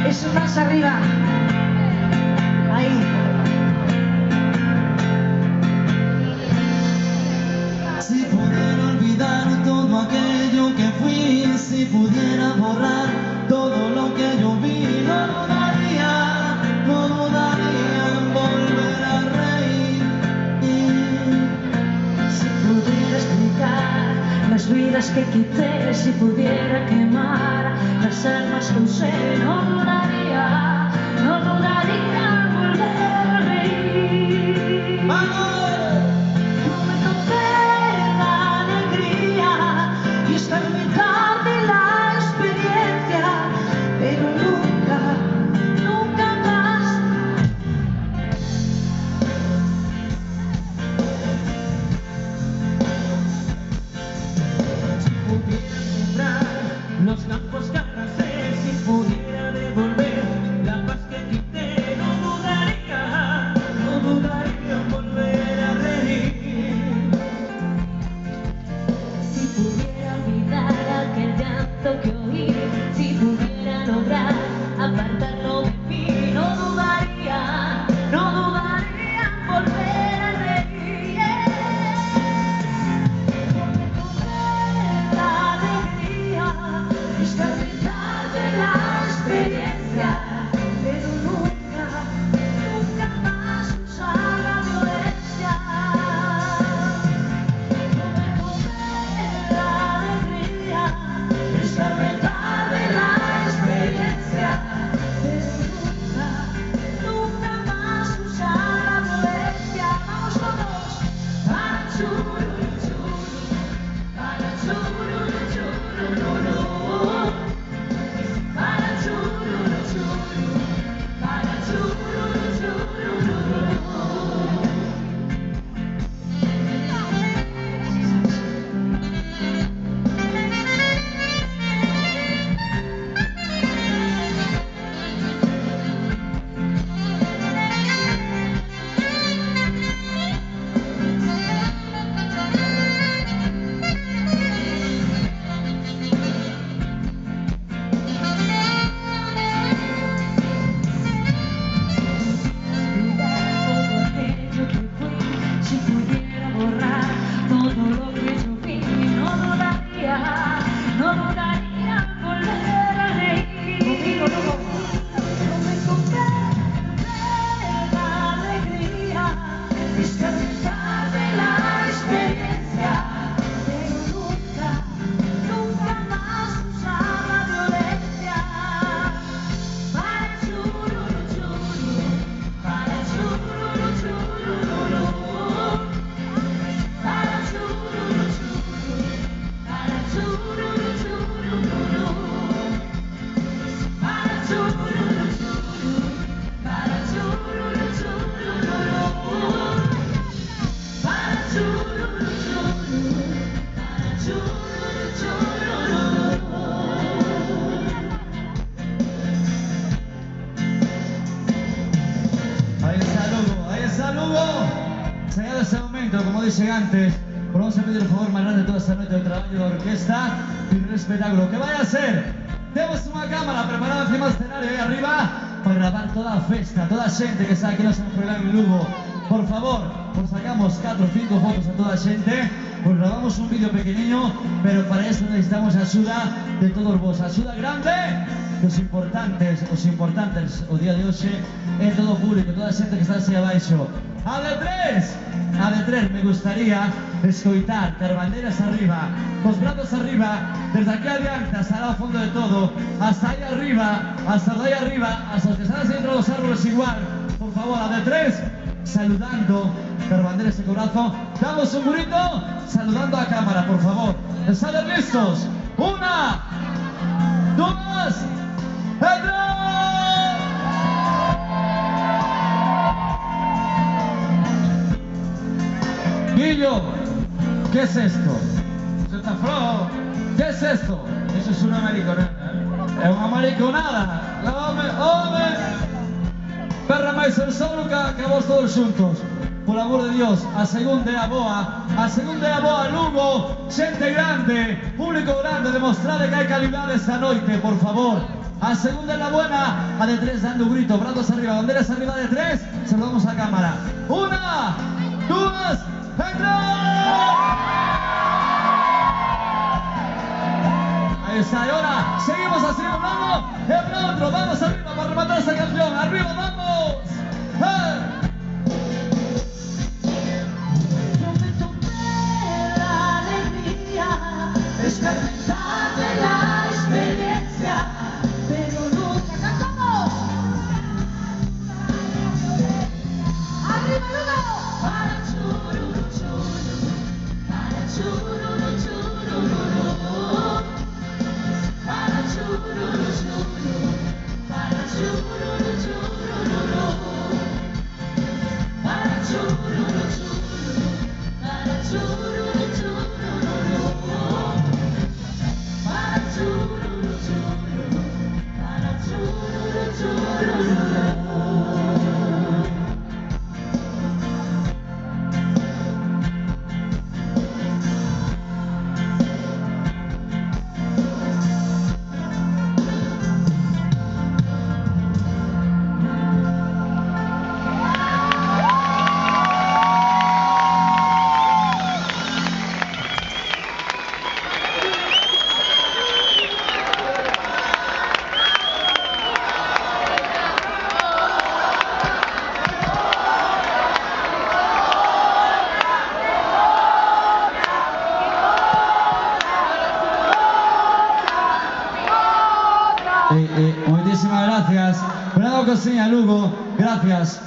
Eso más arriba. Ahí. Si pudiera olvidar todo aquello que fui, si pudiera borrar todo lo que yo vi, no dudaría en volver a reír. Si pudiera explicar las vidas que quité, si pudiera quemar las almas que usé, no dudaría en volver a reír. ¡Vamos! No me toqué la alegría y estar mitad de la experiencia, pero nunca más. Si pudiera sembrar los campos que arrasé, si pudiera devolver la paz que quité, no dudaría en volver a reír. Si pudiera olvidar aquel llanto que oí, si pudiera lograr apartarlo de mí, no dudaría en volver a reír. Porque comer la alegría y estar mitad de la experiencia, pero nunca más usar la violencia. La alegría estar mitad de la experiencia, pero nunca más usar la violencia. Vamos todos para chururu chururu, para chururu chururu, para chururu chururu, para chururu chururu. Si pudiera borrar todo lo que yo vi, no dudaría en volver a reír. No me toqué la alegría, estar mitad de la experiencia, pero nunca más usar la violencia. Para chururu chururu, para chururu chururu, para chururu chururu, para chururu chururu, para chururu chururu, para chururu chururu, para chururu chururu, para chururu chururu. Ahí está Lugo. Llegado este momento, como dije antes, vamos a pedir el favor más grande de toda esta noche de trabajo de orquesta y un espectáculo. ¿Qué vaya a ser? Tenemos una cámara preparada encima del escenario ahí arriba para grabar toda la festa, toda la gente que está aquí en el programa en Lugo. Por favor, pues sacamos 4 o 5 fotos a toda la gente, pues grabamos un vídeo pequeñiño, pero para eso necesitamos ayuda de todos vos, ayuda grande. Los importantes o día de hoy es todo público, toda la gente que está hacia abajo. A de tres me gustaría escoitar, ter banderas arriba, los brazos arriba, desde aquí adiante hasta al fondo de todo, hasta ahí arriba, hasta los que están dentro de los árboles igual. Por favor, a de tres, saludando, ter banderas de corazón. Damos un grito, saludando a cámara, por favor. ¿Están listos? 1, 2, 3. Guillo, ¿qué es esto? Eso está flojo. ¿Qué es esto? Eso es una mariconada. Es una mariconada. Home. Perra máis el solo que vos todos xuntos. Por amor de Dios, a segunda é a boa Lugo, xente grande, público grande, demostrade que hai calidade esta noite, por favor. A segunda en la buena. A de 3 dando un grito. Brazos arriba. Banderas arriba de 3. Saludamos a cámara. 1, 2, 3. Ahí está. Y ahora seguimos así hablando. El otro. Vamos arriba para rematar esta canción. Arriba, vamos. Descartar de la experiencia, pero nunca cantamos. ¡Arriba, Lugo! Para chururu, chururu, para chururu, chururu, para chururu, chururu, para chururu, chururu, para chururu, chururu, para chururu, chururu. Muchísimas gracias. Bravo Cocina, Lugo. Gracias.